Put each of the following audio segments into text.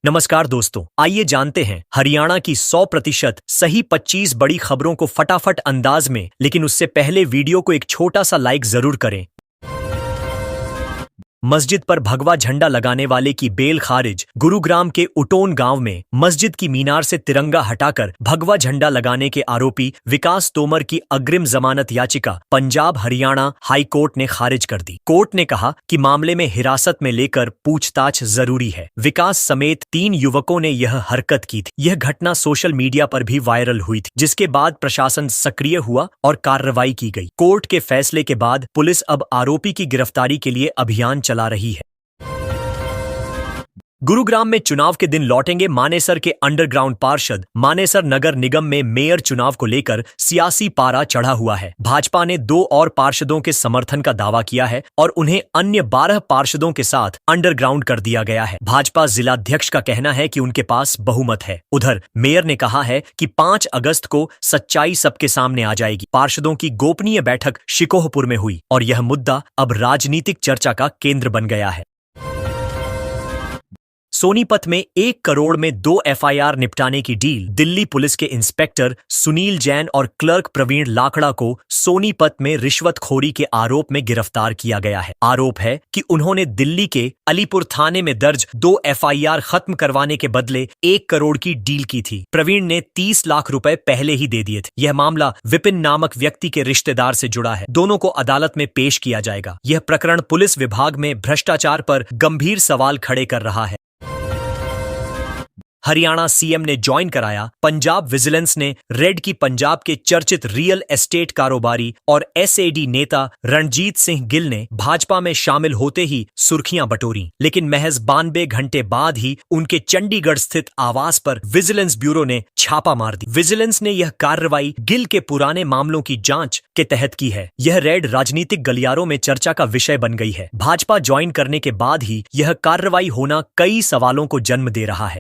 नमस्कार दोस्तों, आइए जानते हैं हरियाणा की 100% सही 25 बड़ी खबरों को फटाफट अंदाज में। लेकिन उससे पहले वीडियो को एक छोटा सा लाइक जरूर करें। मस्जिद पर भगवा झंडा लगाने वाले की बेल खारिज। गुरुग्राम के उटोन गांव में मस्जिद की मीनार से तिरंगा हटाकर भगवा झंडा लगाने के आरोपी विकास तोमर की अग्रिम जमानत याचिका पंजाब हरियाणा हाई कोर्ट ने खारिज कर दी। कोर्ट ने कहा कि मामले में हिरासत में लेकर पूछताछ जरूरी है। विकास समेत 3 युवकों ने यह हरकत की थी। यह घटना सोशल मीडिया पर भी वायरल हुई थी, जिसके बाद प्रशासन सक्रिय हुआ और कार्रवाई की गई। कोर्ट के फैसले के बाद पुलिस अब आरोपी की गिरफ्तारी के लिए अभियान चला रही है। गुरुग्राम में चुनाव के दिन लौटेंगे मानेसर के अंडरग्राउंड पार्षद। मानेसर नगर निगम में मेयर चुनाव को लेकर सियासी पारा चढ़ा हुआ है। भाजपा ने 2 और पार्षदों के समर्थन का दावा किया है और उन्हें अन्य 12 पार्षदों के साथ अंडरग्राउंड कर दिया गया है। भाजपा जिलाध्यक्ष का कहना है कि उनके पास बहुमत है। उधर मेयर ने कहा है कि 5 अगस्त को सच्चाई सबके सामने आ जाएगी। पार्षदों की गोपनीय बैठक शिकोहपुर में हुई और यह मुद्दा अब राजनीतिक चर्चा का केंद्र बन गया है। सोनीपत में 1 करोड़ में 2 एफआईआर निपटाने की डील। दिल्ली पुलिस के इंस्पेक्टर सुनील जैन और क्लर्क प्रवीण लाकड़ा को सोनीपत में रिश्वतखोरी के आरोप में गिरफ्तार किया गया है। आरोप है कि उन्होंने दिल्ली के अलीपुर थाने में दर्ज 2 एफआईआर खत्म करवाने के बदले 1 करोड़ की डील की थी। प्रवीण ने 30 लाख रुपए पहले ही दे दिए थे। यह मामला विपिन नामक व्यक्ति के रिश्तेदार से जुड़ा है। दोनों को अदालत में पेश किया जाएगा। यह प्रकरण पुलिस विभाग में भ्रष्टाचार पर गंभीर सवाल खड़े कर रहा है। हरियाणा सीएम ने ज्वाइन कराया। पंजाब विजिलेंस ने रेड की पंजाब के चर्चित रियल एस्टेट कारोबारी और एसएडी नेता रणजीत सिंह गिल ने भाजपा में शामिल होते ही सुर्खियां बटोरी। लेकिन महज 92 घंटे बाद ही उनके चंडीगढ़ स्थित आवास पर विजिलेंस ब्यूरो ने छापा मार दी। विजिलेंस ने यह कार्रवाई गिल के पुराने मामलों की जांच के तहत की है। यह रेड राजनीतिक गलियारों में चर्चा का विषय बन गई है। भाजपा ज्वाइन करने के बाद ही यह कार्रवाई होना कई सवालों को जन्म दे रहा है।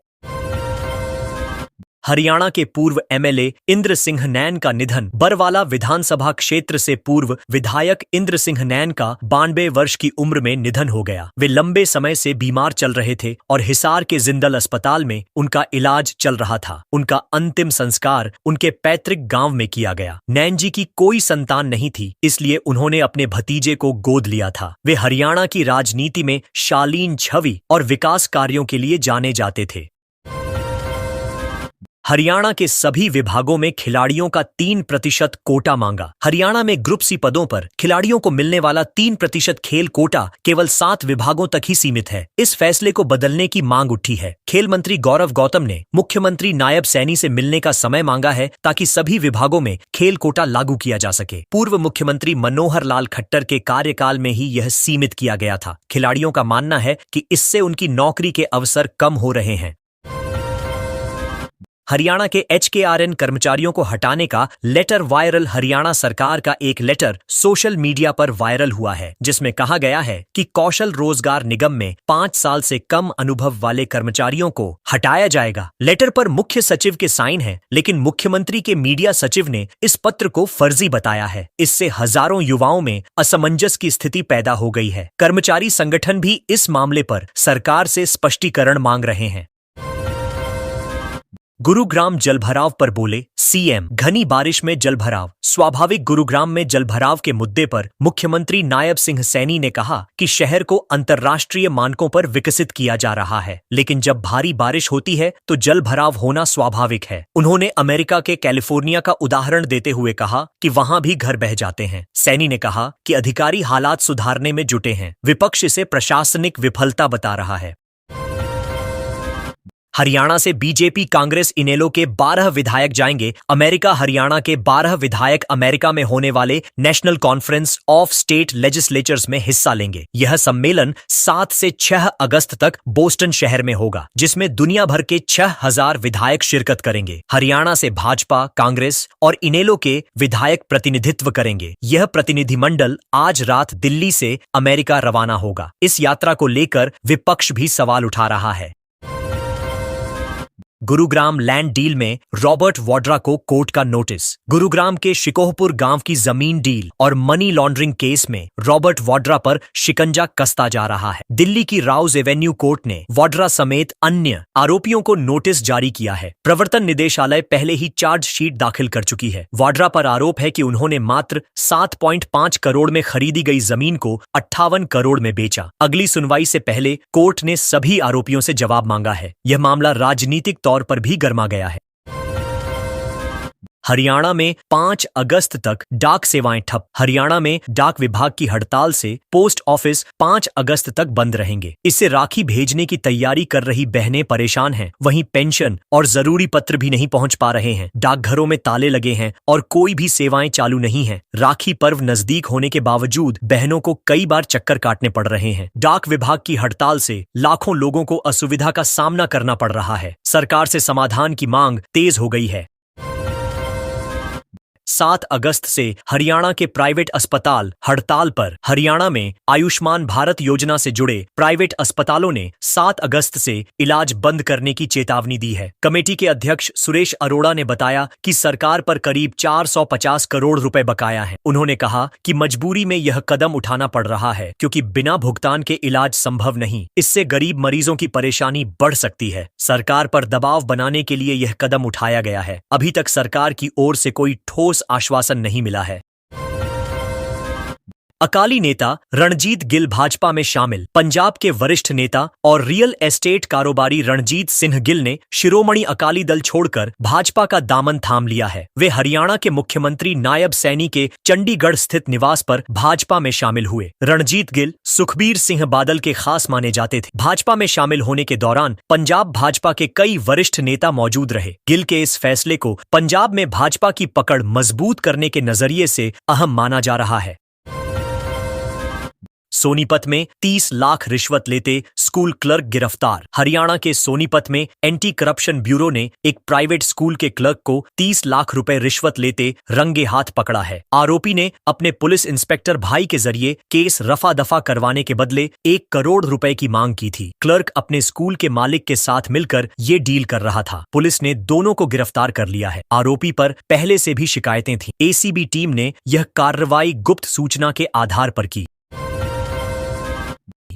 हरियाणा के पूर्व एमएलए इंद्र सिंह नैन का निधन। बरवाला विधानसभा क्षेत्र से पूर्व विधायक इंद्र सिंह नैन का 92 वर्ष की उम्र में निधन हो गया। वे लंबे समय से बीमार चल रहे थे और हिसार के जिंदल अस्पताल में उनका इलाज चल रहा था। उनका अंतिम संस्कार उनके पैतृक गांव में किया गया। नैन जी की कोई संतान नहीं थी, इसलिए उन्होंने अपने भतीजे को गोद लिया था। वे हरियाणा की राजनीति में शालीन छवि और विकास कार्यों के लिए जाने जाते थे। हरियाणा के सभी विभागों में खिलाड़ियों का 3% कोटा मांगा। हरियाणा में ग्रुप सी पदों पर खिलाड़ियों को मिलने वाला 3% खेल कोटा केवल 7 विभागों तक ही सीमित है। इस फैसले को बदलने की मांग उठी है। खेल मंत्री गौरव गौतम ने मुख्यमंत्री नायब सैनी से मिलने का समय मांगा है ताकि सभी विभागों में खेल कोटा लागू किया जा सके। पूर्व मुख्यमंत्री मनोहर लाल खट्टर के कार्यकाल में ही यह सीमित किया गया था। खिलाड़ियों का मानना है कि इससे उनकी नौकरी के अवसर कम हो रहे हैं। हरियाणा के HKRN कर्मचारियों को हटाने का लेटर वायरल। हरियाणा सरकार का एक लेटर सोशल मीडिया पर वायरल हुआ है, जिसमें कहा गया है कि कौशल रोजगार निगम में 5 साल से कम अनुभव वाले कर्मचारियों को हटाया जाएगा। लेटर पर मुख्य सचिव के साइन है, लेकिन मुख्यमंत्री के मीडिया सचिव ने इस पत्र को फर्जी बताया है। इससे हजारों युवाओं में असमंजस की स्थिति पैदा हो गई है। कर्मचारी संगठन भी इस मामले पर सरकार से स्पष्टीकरण मांग रहे हैं। गुरुग्राम जलभराव पर बोले सीएम। घनी बारिश में जलभराव स्वाभाविक। गुरुग्राम में जलभराव के मुद्दे पर मुख्यमंत्री नायब सिंह सैनी ने कहा कि शहर को अंतर्राष्ट्रीय मानकों पर विकसित किया जा रहा है, लेकिन जब भारी बारिश होती है तो जलभराव होना स्वाभाविक है। उन्होंने अमेरिका के कैलिफोर्निया का उदाहरण देते हुए कहा कि वहां भी घर बह जाते हैं। सैनी ने कहा कि अधिकारी हालात सुधारने में जुटे हैं। विपक्ष इसे प्रशासनिक विफलता बता रहा है। हरियाणा से बीजेपी कांग्रेस इनेलो के 12 विधायक जाएंगे अमेरिका। हरियाणा के 12 विधायक अमेरिका में होने वाले national conference of state legislatures में हिस्सा लेंगे। यह सम्मेलन 7 से 6 अगस्त तक बोस्टन शहर में होगा, जिसमें दुनिया भर के 6000 विधायक शिरकत करेंगे। हरियाणा से भाजपा, कांग्रेस और इनेलो के विधायक प्रतिनिधित्व करेंगे। यह प्रतिनिधिमंडल आज रात दिल्ली से अमेरिका रवाना होगा। इस यात्रा को लेकर विपक्ष भी सवाल उठा रहा है। गुरुग्राम लैंड डील में रॉबर्ट वाड्रा को कोर्ट का नोटिस। गुरुग्राम के शिकोहपुर गांव की जमीन डील और मनी लॉन्ड्रिंग केस में रॉबर्ट वाड्रा पर शिकंजा कसता जा रहा है। दिल्ली की राउज एवेन्यू कोर्ट ने वाड्रा समेत अन्य आरोपियों को नोटिस जारी किया है। प्रवर्तन निदेशालय पहले ही चार्जशीट दाखिल कर चुकी है। वाड्रा पर आरोप है कि उन्होंने मात्र 7.5 करोड़ में खरीदी गई जमीन को 58 करोड़ में बेचा। अगली सुनवाई से पहले कोर्ट ने सभी आरोपियों से जवाब मांगा है। यह मामला राजनीतिक तौर पर भी गर्मा गया है। हरियाणा में 5 अगस्त तक डाक सेवाएं ठप। हरियाणा में डाक विभाग की हड़ताल से पोस्ट ऑफिस 5 अगस्त तक बंद रहेंगे। इससे राखी भेजने की तैयारी कर रही बहनें परेशान हैं। वहीं पेंशन और जरूरी पत्र भी नहीं पहुंच पा रहे हैं। डाकघरों में ताले लगे हैं और कोई भी सेवाएं चालू नहीं है। राखी पर्व नजदीक होने के बावजूद बहनों को कई बार चक्कर काटने पड़ रहे हैं। डाक विभाग की हड़ताल से लाखों लोगों को असुविधा का सामना करना पड़ रहा है। सरकार से समाधान की मांग तेज हो गई है। 7 अगस्त से हरियाणा के प्राइवेट अस्पताल हड़ताल पर। हरियाणा में आयुष्मान भारत योजना से जुड़े प्राइवेट अस्पतालों ने 7 अगस्त से इलाज बंद करने की चेतावनी दी है। कमेटी के अध्यक्ष सुरेश अरोड़ा ने बताया कि सरकार पर करीब 450 करोड़ रुपए बकाया है। उन्होंने कहा कि मजबूरी में यह कदम उठाना पड़ रहा है क्योंकि बिना भुगतान के इलाज संभव नहीं। इससे गरीब मरीजों की परेशानी बढ़ सकती है। सरकार पर दबाव बनाने के लिए यह कदम उठाया गया है। अभी तक सरकार की ओर से कोई ठोस आश्वासन नहीं मिला है। अकाली नेता रणजीत गिल भाजपा में शामिल। पंजाब के वरिष्ठ नेता और रियल एस्टेट कारोबारी रणजीत सिंह गिल ने शिरोमणि अकाली दल छोड़कर भाजपा का दामन थाम लिया है। वे हरियाणा के मुख्यमंत्री नायब सैनी के चंडीगढ़ स्थित निवास पर भाजपा में शामिल हुए। रणजीत गिल सुखबीर सिंह बादल के खास माने जाते थे। भाजपा में शामिल होने के दौरान पंजाब भाजपा के कई वरिष्ठ नेता मौजूद रहे। गिल के इस फैसले को पंजाब में भाजपा की पकड़ मजबूत करने के नजरिए से अहम माना जा रहा है। सोनीपत में 30 लाख रिश्वत लेते स्कूल क्लर्क गिरफ्तार। हरियाणा के सोनीपत में एंटी करप्शन ब्यूरो ने एक प्राइवेट स्कूल के क्लर्क को 30 लाख रुपए रिश्वत लेते रंगे हाथ पकड़ा है। आरोपी ने अपने पुलिस इंस्पेक्टर भाई के जरिए केस रफा दफा करवाने के बदले 1 करोड़ रुपए की मांग की थी। क्लर्क अपने स्कूल के मालिक के साथ मिलकर ये डील कर रहा था। पुलिस ने दोनों को गिरफ्तार कर लिया है। आरोपी पर पहले से भी शिकायतें थीं। एसीबी टीम ने यह कार्रवाई गुप्त सूचना के आधार पर की।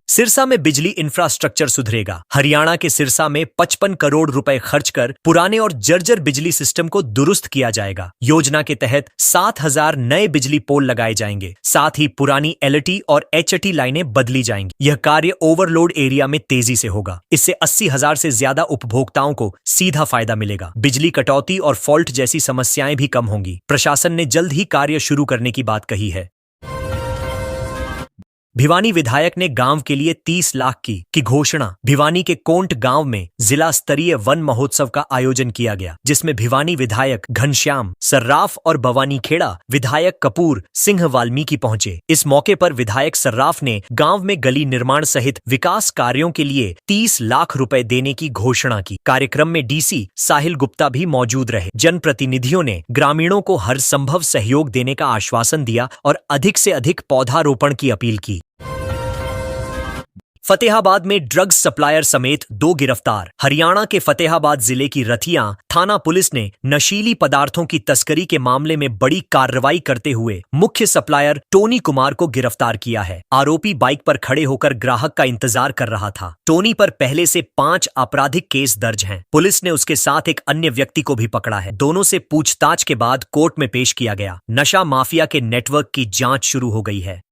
सिरसा में बिजली इंफ्रास्ट्रक्चर सुधरेगा। हरियाणा के सिरसा में 55 करोड़ रुपए खर्च कर पुराने और जर्जर बिजली सिस्टम को दुरुस्त किया जाएगा। योजना के तहत 7,000 नए बिजली पोल लगाए जाएंगे। साथ ही पुरानी एलटी और एचटी लाइनें बदली जाएंगी। यह कार्य ओवरलोड एरिया में तेजी से होगा। इससे 80,000 से ज्यादा उपभोक्ताओं को सीधा फायदा मिलेगा। बिजली कटौती और फॉल्ट जैसी समस्याएं भी कम होंगी। प्रशासन ने जल्द ही कार्य शुरू करने की बात कही है। भिवानी विधायक ने गांव के लिए 30 लाख की घोषणा। भिवानी के कोंट गांव में जिला स्तरीय वन महोत्सव का आयोजन किया गया, जिसमें भिवानी विधायक घनश्याम सर्राफ और भवानी खेड़ा विधायक कपूर सिंह वाल्मीकि पहुंचे। इस मौके पर विधायक सर्राफ ने गांव में गली निर्माण सहित विकास कार्यों के लिए 30 लाख रुपए देने की घोषणा की। कार्यक्रम में डीसी साहिल गुप्ता भी मौजूद रहे। जनप्रतिनिधियों ने ग्रामीणों को हर संभव सहयोग देने का आश्वासन दिया और अधिक से अधिक पौधारोपण की अपील की। फतेहाबाद में ड्रग्स सप्लायर समेत 2 गिरफ्तार। हरियाणा के फतेहाबाद जिले की रथियां थाना पुलिस ने नशीली पदार्थों की तस्करी के मामले में बड़ी कार्रवाई करते हुए मुख्य सप्लायर टोनी कुमार को गिरफ्तार किया है। आरोपी बाइक पर खड़े होकर ग्राहक का इंतजार कर रहा था। टोनी पर पहले से 5 आपराधिक केस दर्ज हैं। पुलिस ने उसके साथ एक अन्य व्यक्ति को भी पकड़ा है। दोनों से पूछताछ के बाद कोर्ट में पेश किया गया। नशा माफिया के नेटवर्क की जांच शुरू हो गई है।